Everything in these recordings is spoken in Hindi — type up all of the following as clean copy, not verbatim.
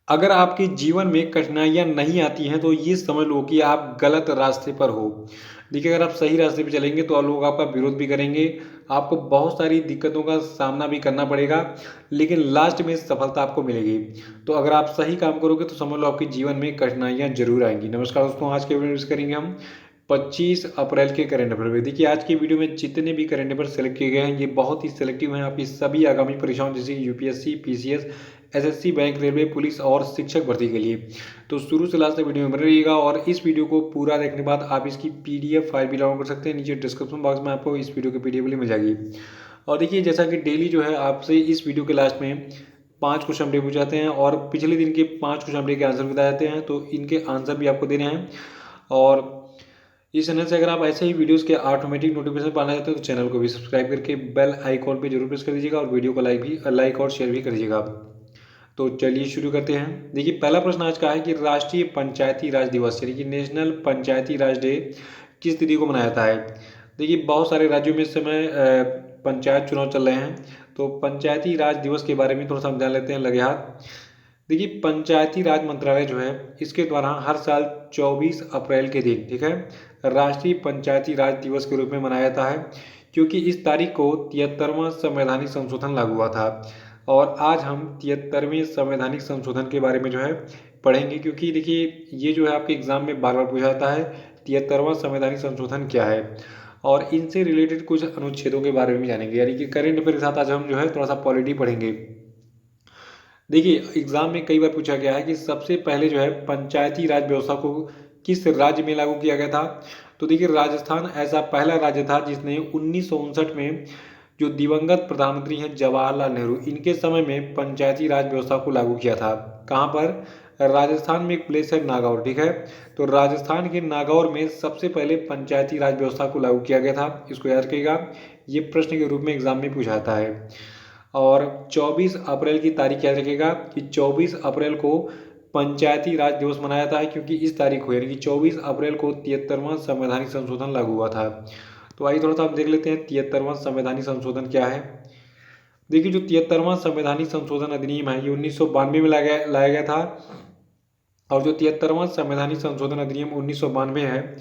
अगर आपके जीवन में कठिनाइयाँ नहीं आती हैं, तो ये समझ लो कि आप गलत रास्ते पर हो। देखिए, अगर आप सही रास्ते पे चलेंगे, तो लोग आपका विरोध भी करेंगे, आपको बहुत सारी दिक्कतों का सामना भी करना पड़ेगा, लेकिन लास्ट में सफलता आपको मिलेगी। तो अगर आप सही काम करोगे, तो समझ लो आपके जीवन में कठिनाइयाँ ज़रूर आएँगी। नमस्कार दोस्तों, आज के वीडियो में डिस्कस करेंगे हम 25 अप्रैल के करंट अफेयर पे। देखिए, आज की वीडियो में जितने भी करंट अफेयर सेलेक्ट किए गए हैं, ये बहुत ही सिलेक्टिव हैं आपकी सभी आगामी परीक्षाओं जैसे कि UPSC, PCS, SSC, bank, railway, police और शिक्षक भर्ती के लिए। तो शुरू से लास्ट तक वीडियो में बने रहिएगा और इस वीडियो को पूरा देखने के बाद आप इसकी पीडीएफ फाइल भी डाउनलोड कर सकते हैं। नीचे डिस्क्रिप्शन बॉक्स में आपको इस वीडियो की पीडीएफ मिल जाएगी। और देखिए, जैसा कि डेली जो है आपसे इस वीडियो के लास्ट में 5 क्वेश्चन अपडेट पूछे जाते हैं और पिछले दिन के 5 क्वेश्चन अपडेट के आंसर बताए जाते हैं, तो इनके आंसर भी आपको देने हैं। और इस चैनल से अगर आप ऐसे ही वीडियोस के ऑटोमेटिक नोटिफिकेशन पाना चाहते हो, तो चैनल को भी सब्सक्राइब करके बेल आइकॉन पे जरूर प्रेस कर दीजिएगा और वीडियो को लाइक और शेयर भी कर दीजिएगा। तो चलिए शुरू करते हैं। देखिए, पहला प्रश्न आज का है कि राष्ट्रीय पंचायती राज दिवस यानी कि नेशनल पंचायती राज डे किस तिथि को मनाया जाता है। देखिए, बहुत सारे राज्यों में इस समय पंचायत चुनाव चल रहे हैं, तो पंचायती राज दिवस के बारे में थोड़ा सा हम जान लेते हैं लगे हाथ। देखिए, पंचायती राज मंत्रालय जो है, इसके द्वारा हर साल 24 अप्रैल के दिन, ठीक है, राष्ट्रीय पंचायती राज दिवस के रूप में मनाया जाता है, क्योंकि इस तारीख को 73वां संवैधानिक संशोधन लागू हुआ था। और आज हम 73वें संवैधानिक संशोधन के बारे में जो है पढ़ेंगे, क्योंकि देखिए, ये जो है आपके एग्जाम में बार बार पूछा जाता है 73वां संवैधानिक संशोधन क्या है, और इनसे रिलेटेड कुछ अनुच्छेदों के बारे में जानेंगे। यानी कि करेंट अफेयर के साथ आज हम जो है थोड़ा सा पॉलिटी पढ़ेंगे। देखिए, एग्जाम में कई बार पूछा गया है कि सबसे पहले जो है पंचायती राज व्यवस्था को किस राज्य में लागू किया गया था। तो देखिए, राजस्थान ऐसा पहला राज्य था जिसने 1959 में, जो दिवंगत प्रधानमंत्री हैं जवाहरलाल नेहरू, इनके समय में पंचायती राज व्यवस्था को लागू किया था। कहाँ पर? राजस्थान में एक प्लेस है नागौर, ठीक है। तो राजस्थान के नागौर में सबसे पहले पंचायती राज व्यवस्था को लागू किया गया था। इसको याद रखिएगा, ये प्रश्न के रूप में एग्जाम में पूछा जाता है। और 24 अप्रैल की तारीख याद रखिएगा कि 24 अप्रैल को पंचायती राज दिवस मनाया जाता है, क्योंकि इस तारीख को यानी कि 24 अप्रैल को 73वां संवैधानिक संशोधन लागू हुआ था। तो आइए थोड़ा सा हम देख लेते हैं 73वां संवैधानिक संशोधन क्या है। देखिए, जो 73वां संवैधानिक संशोधन अधिनियम है, ये 1992 में लाया गया था। और जो 73वां संवैधानिक संशोधन अधिनियम 1992 है,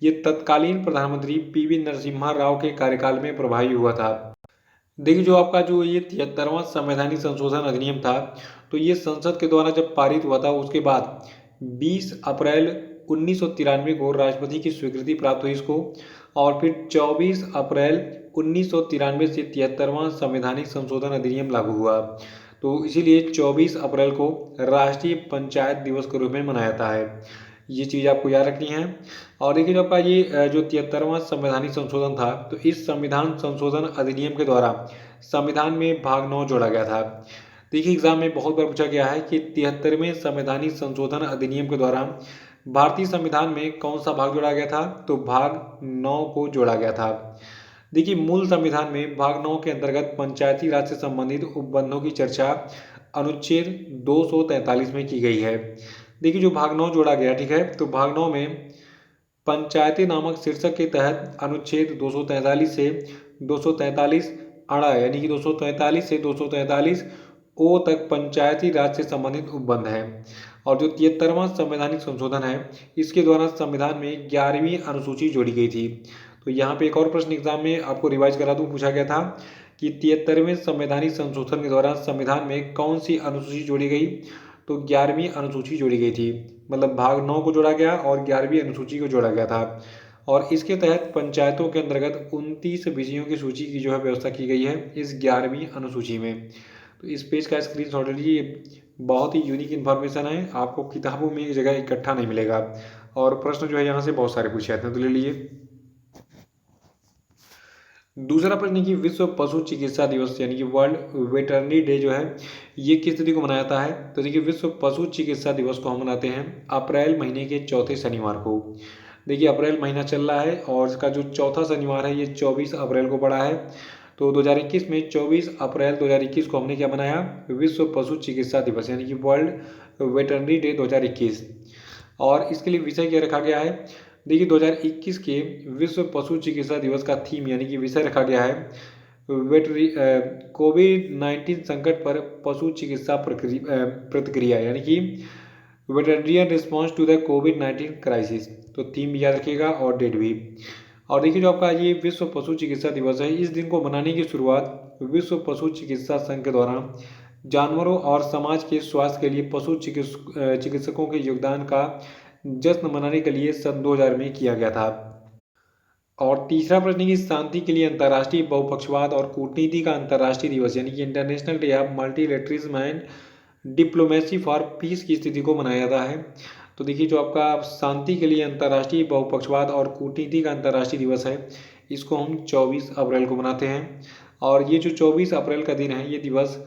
ये तत्कालीन प्रधानमंत्री पीवी नरसिम्हा राव के कार्यकाल में प्रभावी हुआ था। देखिए, जो आपका जो ये 73वां संवैधानिक संशोधन अधिनियम था, तो ये संसद के द्वारा जब पारित हुआ था, उसके बाद 20 अप्रैल 1993 को राष्ट्रपति की स्वीकृति प्राप्त हुई इसको। और फिर 24 अप्रैल 1993 से 73वां संवैधानिक संशोधन अधिनियम लागू हुआ। तो इसीलिए 24 अप्रैल को राष्ट्रीय पंचायत दिवस के रूप में मनाया जाता है। ये चीज़ आपको याद रखनी है। और देखिए, जो आपका ये जो 73वां संवैधानिक संशोधन था, तो इस संविधान संशोधन अधिनियम के द्वारा संविधान में भाग 9 जोड़ा गया था। देखिए, एग्जाम में बहुत बार पूछा गया है कि 73वें संवैधानिक संशोधन अधिनियम के द्वारा भारतीय संविधान में कौन सा भाग जोड़ा गया था। तो भाग 9 को जोड़ा गया था। देखिए, मूल संविधान में भाग 9 के अंतर्गत पंचायती राज से संबंधित उपबंधों की चर्चा अनुच्छेद 243 में की गई है। देखिए, जो भाग 9 जोड़ा गया, ठीक है, तो भाग 9 में पंचायती नामक शीर्षक के तहत अनुच्छेद 243 से 243 अड़ा यानी कि 243 से 243 ओ तक पंचायती राज से संबंधित उपबंध है। और जो 73वां संवैधानिक संशोधन है, इसके द्वारा संविधान में 11वीं अनुसूची जोड़ी गई थी। तो यहाँ पे एक और प्रश्न एग्जाम में आपको रिवाइज करा दूं, पूछा गया था कि 73वें संवैधानिक संशोधन के द्वारा संविधान में कौन सी अनुसूची जोड़ी गई। तो 11वीं अनुसूची जोड़ी गई थी, मतलब भाग 9 को जोड़ा गया और 11वीं अनुसूची को जोड़ा गया था। और इसके तहत पंचायतों के अंतर्गत 29 विषयों की सूची की जो है व्यवस्था की गई है इस 11वीं अनुसूची में। तो इस पेज का स्क्रीनशॉट लीजिए, बहुत ही यूनिक इन्फॉर्मेशन है, आपको किताबों में एक जगह इकट्ठा नहीं मिलेगा। और प्रश्न जो है यहाँ से बहुत सारे पूछे जाते हैं, तो ले लीजिए। दूसरा प्रश्न कि विश्व पशु चिकित्सा दिवस यानी कि वर्ल्ड वेटरनरी डे जो है, ये किस तिथि को मनाया जाता है। तो देखिए, विश्व पशु चिकित्सा दिवस को हम मनाते हैं अप्रैल महीने के चौथे शनिवार को। देखिए, अप्रैल महीना चल रहा है और इसका जो चौथा शनिवार है, ये 24 अप्रैल को पड़ा है। तो 2021 में 24 अप्रैल 2021 को हमने क्या बनाया, विश्व पशु चिकित्सा दिवस यानी कि वर्ल्ड वेटरनरी डे 2021। और इसके लिए विषय क्या रखा गया है। देखिए, 2021 के विश्व पशु चिकित्सा दिवस का थीम यानी कि विषय रखा गया है वेटरी कोविड-19 संकट पर पशु चिकित्सा प्रतिक्रिया, यानी कि वेटरनियन रिस्पॉन्स टू द कोविड-19 क्राइसिस। तो थीम भी याद रखिएगा और डेट भी। और देखिए जो आपका ये विश्व पशु चिकित्सा दिवस है, इस दिन को मनाने की शुरुआत विश्व पशु चिकित्सा संघ के द्वारा जानवरों और समाज के स्वास्थ्य के लिए पशु चिकित्सकों के योगदान का जश्न मनाने के लिए सन 2000 में किया गया था। और तीसरा प्रश्न है कि शांति के लिए अंतर्राष्ट्रीय बहुपक्षवाद और कूटनीति का अंतर्राष्ट्रीय दिवस, यानी कि international day of multilateralism and diplomacy for piece की स्थिति को मनाया जाता है। तो देखिए जो आपका शांति के लिए अंतर्राष्ट्रीय बहुपक्षवाद और कूटनीति का अंतर्राष्ट्रीय दिवस है, इसको हम 24 अप्रैल को मनाते हैं। और ये जो 24 अप्रैल का दिन है, ये दिवस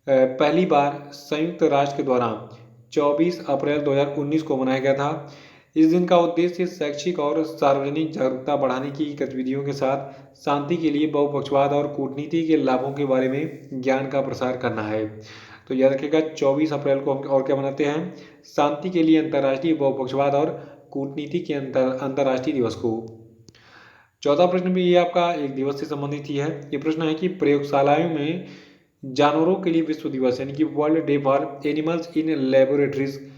पहली बार संयुक्त राष्ट्र के द्वारा 24 अप्रैल 2019 को मनाया गया था। इस दिन का उद्देश्य शैक्षिक और सार्वजनिक जागरूकता बढ़ाने की गतिविधियों के साथ शांति के लिए बहुपक्षवाद और कूटनीति के लाभों के बारे में ज्ञान का प्रसार करना है। तो याद रखिएगा 24 अप्रैल को हम और क्या मनाते हैं, शांति के लिए अंतर्राष्ट्रीय बहुपक्षवाद और कूटनीति के अंतर्राष्ट्रीय दिवस को। चौथा प्रश्न भी ये आपका एक दिवस से संबंधित ही है। ये प्रश्न है कि प्रयोगशालाओं में जानवरों के लिए विश्व दिवस, यानी कि world day for animals in laboratories.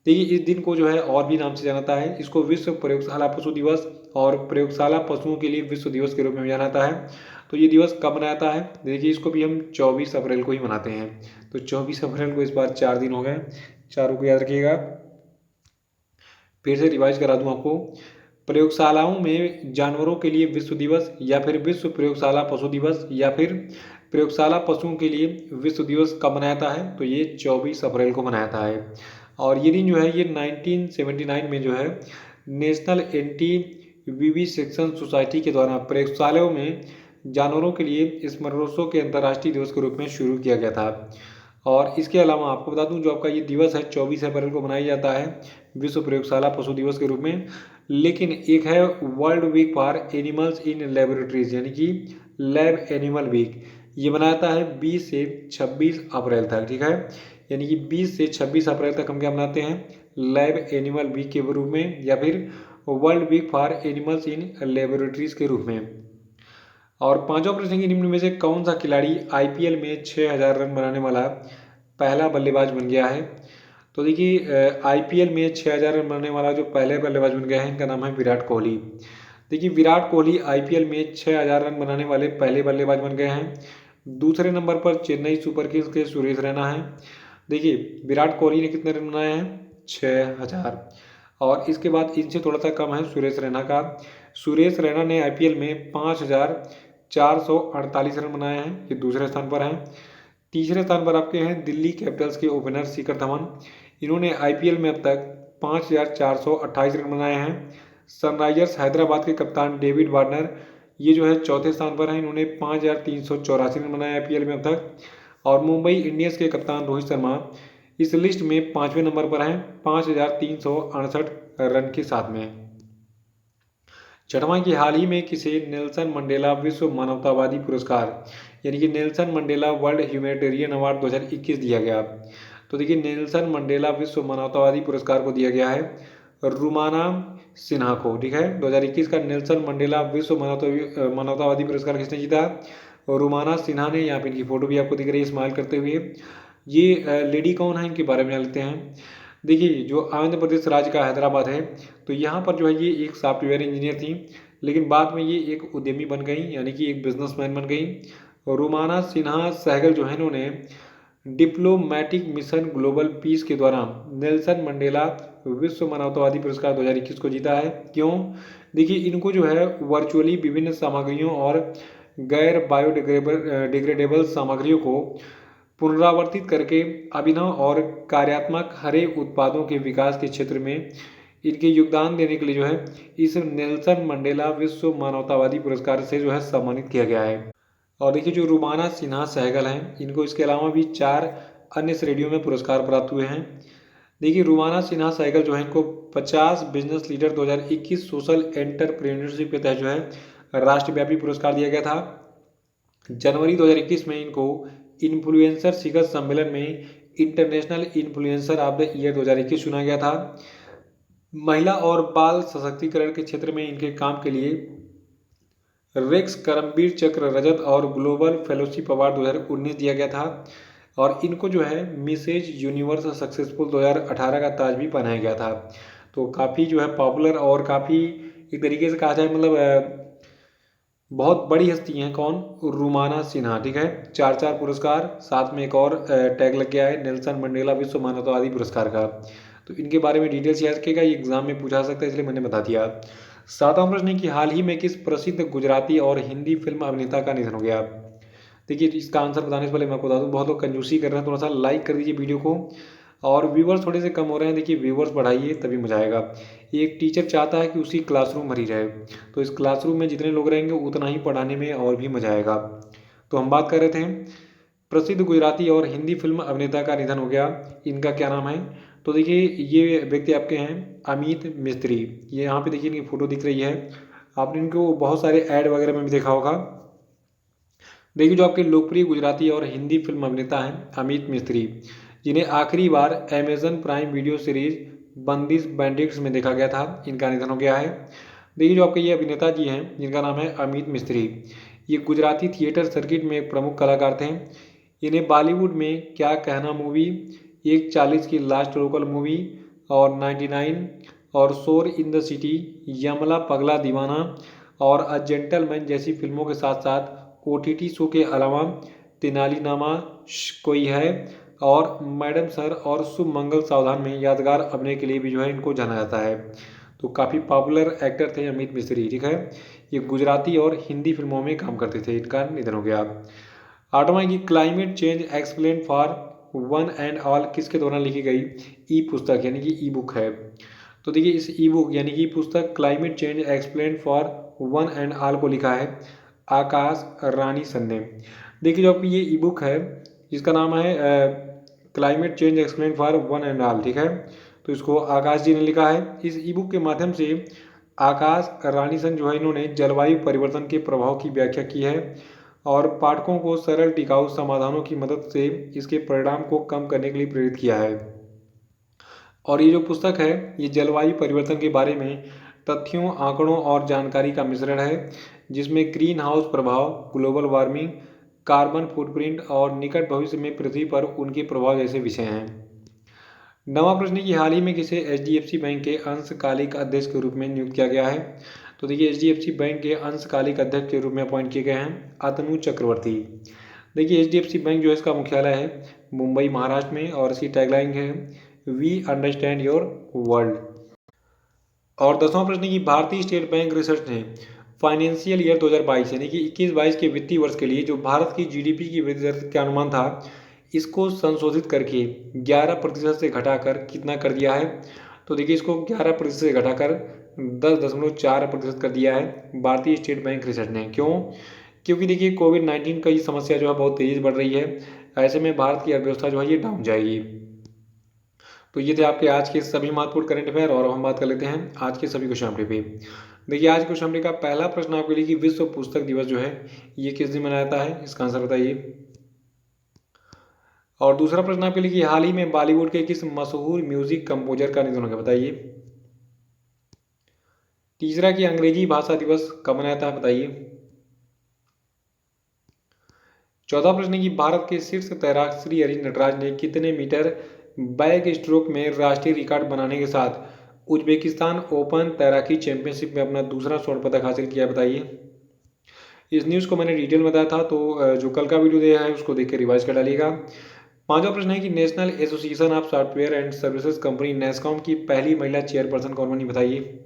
देखिए इस दिन को जो है और भी नाम से जाना जाता है, इसको विश्व प्रयोगशाला पशु दिवस और प्रयोगशाला पशुओं के लिए विश्व दिवस के रूप में जाना जाता है। तो ये दिवस कब मनाया जाता है, देखिए इसको भी हम 24 अप्रैल को ही मनाते हैं। तो 24 अप्रैल को इस बार 4 दिन हो गए, चारों को याद रखिएगा। फिर से रिवाइज करा दूं आपको, प्रयोगशालाओं में जानवरों के लिए विश्व दिवस, या फिर विश्व प्रयोगशाला पशु दिवस, या फिर प्रयोगशाला पशुओं के लिए विश्व दिवस कब मनाया जाता है, तो ये 24 अप्रैल को मनाया जाता है। और ये दिन जो है ये 1979 में जो है नेशनल एंटी विविसेक्शन सोसाइटी के द्वारा प्रयोगशालाओं में जानवरों के लिए स्मरणोत्सव के अंतर्राष्ट्रीय दिवस के रूप में शुरू किया गया था। और इसके अलावा आपको बता दूं जो आपका ये दिवस है 24 अप्रैल को मनाया जाता है विश्व प्रयोगशाला पशु दिवस के रूप में। लेकिन एक है world week for animals in laboratories, यानी कि लैब एनिमल वीक, ये मनाया जाता है 20 से 26 अप्रैल तक। ठीक है, यानी कि 20 से 26 अप्रैल तक हम क्या मनाते हैं, लैब एनिमल वीक के रूप में, या फिर world week for animals in laboratories के रूप में। और पांचवा प्रश्न की निम्न में से कौन सा खिलाड़ी आईपीएल में 6000 रन बनाने वाला पहला बल्लेबाज बन गया है। तो देखिए आईपीएल में 6000 रन बनाने वाला जो पहले बल्लेबाज बन गया है, इनका नाम है विराट कोहली। देखिए विराट कोहली आईपीएल में 6000 रन बनाने वाले पहले बल्लेबाज बन गए हैं। दूसरे नंबर पर चेन्नई सुपर किंग्स के सुरेश रैना हैं। देखिए विराट कोहली ने कितने रन बनाए हैं, 6000। और इसके बाद इनसे थोड़ा सा कम है सुरेश रैना का। सुरेश रैना ने आईपीएल में 5448 रन बनाए हैं, ये दूसरे स्थान पर हैं। तीसरे स्थान पर आपके हैं दिल्ली कैपिटल्स के ओपनर शिखर धवन, इन्होंने आईपीएल में अब तक 5428 रन बनाए हैं। सनराइजर्स हैदराबाद के कप्तान डेविड वार्नर, ये जो है चौथे स्थान पर हैं, इन्होंने 5384 रन बनाए आईपीएल में अब तक। और मुंबई इंडियंस के कप्तान रोहित शर्मा इस लिस्ट में 5वें नंबर पर हैं 5368 रन के साथ में। छठवां की हाल ही में किसे नेल्सन मंडेला विश्व मानवतावादी पुरस्कार, यानी कि Nelson Mandela world humanitarian award 2021 दिया गया। तो देखिए नेल्सन मंडेला विश्व मानवतावादी पुरस्कार को दिया गया है रुमाना सिन्हा को। ठीक है, 2021 का नेल्सन मंडेला विश्व मानवतावादी पुरस्कार किसने जीता, रुमाना सिन्हा ने। यहाँ पे इनकी फोटो भी आपको दिख रही है स्माइल करते हुए। ये लेडी कौन है, इनके बारे में जान लेते हैं। देखिए जो आंध्र प्रदेश राज्य का हैदराबाद है, तो यहाँ पर जो है ये एक सॉफ्टवेयर इंजीनियर थी, लेकिन बाद में ये एक उद्यमी बन गई, यानी कि एक बिजनेसमैन बन गई। रुमाना सिन्हा सहगल जो है इन्होंने डिप्लोमेटिक मिशन ग्लोबल पीस के द्वारा नेल्सन मंडेला विश्व मानवतावादी पुरस्कार 2021 को जीता है। क्यों, देखिए इनको जो है वर्चुअली विभिन्न सामग्रियों और गैर बायोडिग्रेडेबल सामग्रियों को पुनरावर्तित करके अभिनव और कार्यात्मक हरे उत्पादों के विकास के क्षेत्र में इनके योगदान देने के लिए जो है इस नेल्सन मंडेला विश्व मानवतावादी पुरस्कार से जो है सम्मानित किया गया है। और देखिए जो रुमाना सिन्हा सहगल हैं, इनको इसके अलावा भी 4 अन्य श्रेणियों में पुरस्कार प्राप्त हुए हैं। देखिए रुमाना सिन्हा सहगल जो है इनको 50 बिजनेस लीडर 2021 सोशल एंटरप्रेन्योरशिप के तहत जो है राष्ट्रव्यापी पुरस्कार दिया गया था। जनवरी 2021 में इनको इन्फ्लुएंसर शिखर सम्मेलन में international influencer of the year 2021 चुना गया था। महिला और बाल सशक्तिकरण के क्षेत्र में इनके काम के लिए रेक्स करमबीर चक्र रजत और ग्लोबल फेलोशिप अवार्ड 2019 दिया गया था। और इनको जो है मिसेज यूनिवर्स सक्सेसफुल 2018 का ताज भी पहनाया गया था। तो काफ़ी जो है पॉपुलर और काफ़ी एक तरीके से कहा जाए मतलब बहुत बड़ी हस्ती हैं। कौन? रुमाना सिन्हा। ठीक है, 4 पुरस्कार, साथ में एक और टैग लग गया है नेल्सन मंडेला विश्व मानवतावादी पुरस्कार का। तो इनके बारे में डिटेल्स याद रखिएगा, ये एग्जाम में पूछा सकता है, इसलिए मैंने बता दिया। 7वां प्रश्न है कि हाल ही में किस प्रसिद्ध गुजराती और हिंदी फिल्म अभिनेता का निधन हो गया? देखिए इसका आंसर बताने से पहले मैं आपको बता दूं, बहुत लोग कंजूसी कर रहे हैं, थोड़ा सा लाइक कर दीजिए वीडियो को। और व्यूवर्स थोड़े से कम हो रहे हैं, देखिए व्यूवर्स बढ़ाइए तभी मजा आएगा। एक टीचर चाहता है कि उसकी क्लासरूम भरी रहे, तो इस क्लासरूम में जितने लोग रहेंगे उतना ही पढ़ाने में और भी मजा आएगा। तो हम बात कर रहे थे प्रसिद्ध गुजराती और हिंदी फिल्म अभिनेता का निधन हो गया, इनका क्या नाम है? तो देखिए ये व्यक्ति आपके हैं अमित मिस्त्री। ये यहाँ पे देखिए इनकी फोटो दिख रही है, आपने इनको बहुत सारे ऐड वगैरह में भी देखा होगा। देखिए जो आपके लोकप्रिय गुजराती और हिंदी फिल्म अभिनेता हैं अमित मिस्त्री, जिन्हें आखिरी बार अमेजन प्राइम वीडियो सीरीज बंदिश बैंडिट्स में देखा गया था, इनका निधन हो गया है। देखिए जो आपके ये अभिनेता जी हैं जिनका नाम है अमित मिस्त्री, ये गुजराती थिएटर सर्किट में एक प्रमुख कलाकार थे। इन्हें बॉलीवुड में क्या कहना मूवी, 1:40 की लास्ट लोकल मूवी और 99 और शोर इन द सिटी, यमला पगला दीवाना और अ जेंटलमैन जैसी फिल्मों के साथ साथ ओटीटी शो के अलावा तेनालीनामा कोई है और मैडम सर और शुभ मंगल सावधान में यादगार अभिनय के लिए भी जो है इनको जाना जाता है। तो काफ़ी पॉपुलर एक्टर थे अमित मिस्त्री। ठीक है, ये गुजराती और हिंदी फिल्मों में काम करते थे, इनका निधन हो गया। 8वां की climate change explain for one and all किसके द्वारा लिखी गई ई पुस्तक यानी कि ई बुक है? तो देखिए इस ई बुक यानी कि पुस्तक climate change explain for one and all को लिखा है आकाश रानी सन ने। देखिए जो आपकी ये ई बुक है जिसका नाम है climate change explain for one and all, ठीक है, तो इसको आकाश जी ने लिखा है। इस ई बुक के माध्यम से आकाश रानी सन जो है इन्होंने जलवायु परिवर्तन के प्रभाव की व्याख्या की है और पाठकों को सरल टिकाऊ समाधानों की मदद से इसके परिणाम को कम करने के लिए प्रेरित किया है। और ये जो पुस्तक है ये जलवायु परिवर्तन के बारे में तथ्यों, आंकड़ों और जानकारी का मिश्रण है, जिसमें ग्रीन हाउस प्रभाव, ग्लोबल वार्मिंग, कार्बन फुटप्रिंट और निकट भविष्य में पृथ्वी पर उनके प्रभाव जैसे विषय हैं। 9वां प्रश्न की हाल ही में किसे एचडीएफसी बैंक के अंशकालिक अध्यक्ष के रूप में नियुक्त किया गया है? तो देखिए एचडीएफसी बैंक के अंशकालिक अध्यक्ष के रूप में अपॉइंट किए गए हैं अतनु चक्रवर्ती। देखिए एचडीएफसी बैंक जो है इसका मुख्यालय है मुंबई महाराष्ट्र में और इसकी टैगलाइन है वी अंडरस्टैंड योर वर्ल्ड। और 10वां प्रश्न की भारतीय स्टेट बैंक रिसर्च ने फाइनेंशियल ईयर 2022 यानी कि 21-22 के वित्तीय वर्ष के लिए जो भारत की जीडीपी की वृद्धि दर का अनुमान था इसको संशोधित करके 11% से घटाकर कितना कर दिया है? तो देखिए इसको 11% से घटाकर 10.4% कर दिया है भारतीय स्टेट बैंक रिसर्च ने। क्यों? क्योंकि देखिए कोविड-19 का ये समस्या जो है बहुत तेज़ी बढ़ रही है, ऐसे में भारत की अर्थव्यवस्था जो है ये डाउन जाएगी। तो ये थे आपके आज के सभी महत्वपूर्ण करंट अफेयर और अब हम बात कर लेते हैं आज के सभी क्वेश्चन पे। देखिए आज क्वेश्चन का पहला प्रश्न आपके लिए कि विश्व पुस्तक दिवस जो है ये किस दिन मनाया जाता है, इसका आंसर बताइए। और दूसरा प्रश्न आपके लिए कि हाल ही में बॉलीवुड के किस मशहूर म्यूजिक कंपोजर का निधन हो गया, बताइए। तीसरा कि अंग्रेजी भाषा दिवस कब मनाया जाता है, बताइए। चौथा प्रश्न की भारत के शीर्ष तैराक श्री हरि नटराज ने कितने मीटर बैक स्ट्रोक में राष्ट्रीय रिकॉर्ड बनाने के साथ उज्बेकिस्तान ओपन तैराकी चैंपियनशिप में अपना दूसरा स्वर्ण पदक हासिल किया, बताइए। इस न्यूज़ को मैंने डिटेल में बताया था, तो जो कल का वीडियो दिया है उसको देख के रिवाइज कर डालिएगा। पांचवा प्रश्न है कि national association of software and services company NASSCOM की पहली महिला चेयरपर्सन कौन बनी, बताइए।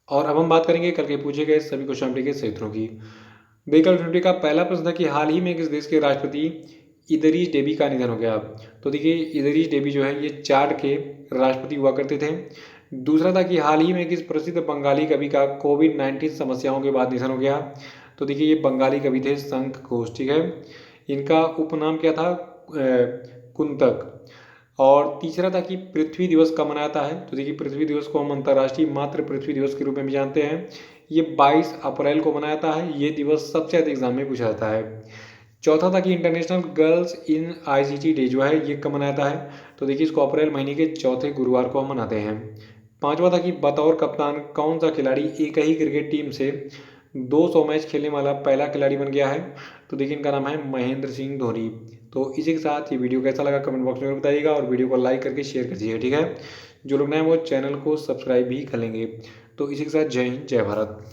और अब हम बात करेंगे कल के पूछे गए सभी क्वेश्चन के क्षेत्रों की। देखिए कल का पहला प्रश्न था कि हाल ही में किस देश के राष्ट्रपति इदरीस डेबी का निधन हो गया। तो देखिए इदरीस डेबी जो है ये चाड के राष्ट्रपति हुआ करते थे। दूसरा था कि हाल ही में किस प्रसिद्ध बंगाली कवि का कोविड-19 समस्याओं के बाद निधन हो गया। तो देखिए ये बंगाली कवि थे शंख घोष, ठीक है, इनका उपनाम क्या था, कुंतक। और तीसरा था कि पृथ्वी दिवस कब मनाया जाता है। तो देखिए पृथ्वी दिवस को हम अंतर्राष्ट्रीय मातृ पृथ्वी दिवस के रूप में भी जानते हैं, ये 22 अप्रैल को मनाया जाता है। ये दिवस सबसे अधिक एग्जाम में पूछा जाता है। चौथा था कि international girls in ICT day जो है ये कब मनाया जाता है। तो देखिए इसको अप्रैल महीने के चौथे गुरुवार को हम मनाते हैं। पांचवा था कि बतौर कप्तान कौन सा खिलाड़ी एक ही क्रिकेट टीम से 200 मैच खेलने वाला पहला खिलाड़ी बन गया है? तो देखिए इनका नाम है महेंद्र सिंह धोनी। तो इसी के साथ ये वीडियो कैसा लगा कमेंट बॉक्स में बताइएगा और वीडियो को लाइक करके शेयर कर दीजिए, ठीक है। जो लोग नए हैं वो चैनल को सब्सक्राइब भी कर लेंगे। तो इसी के साथ जय हिंद जय भारत।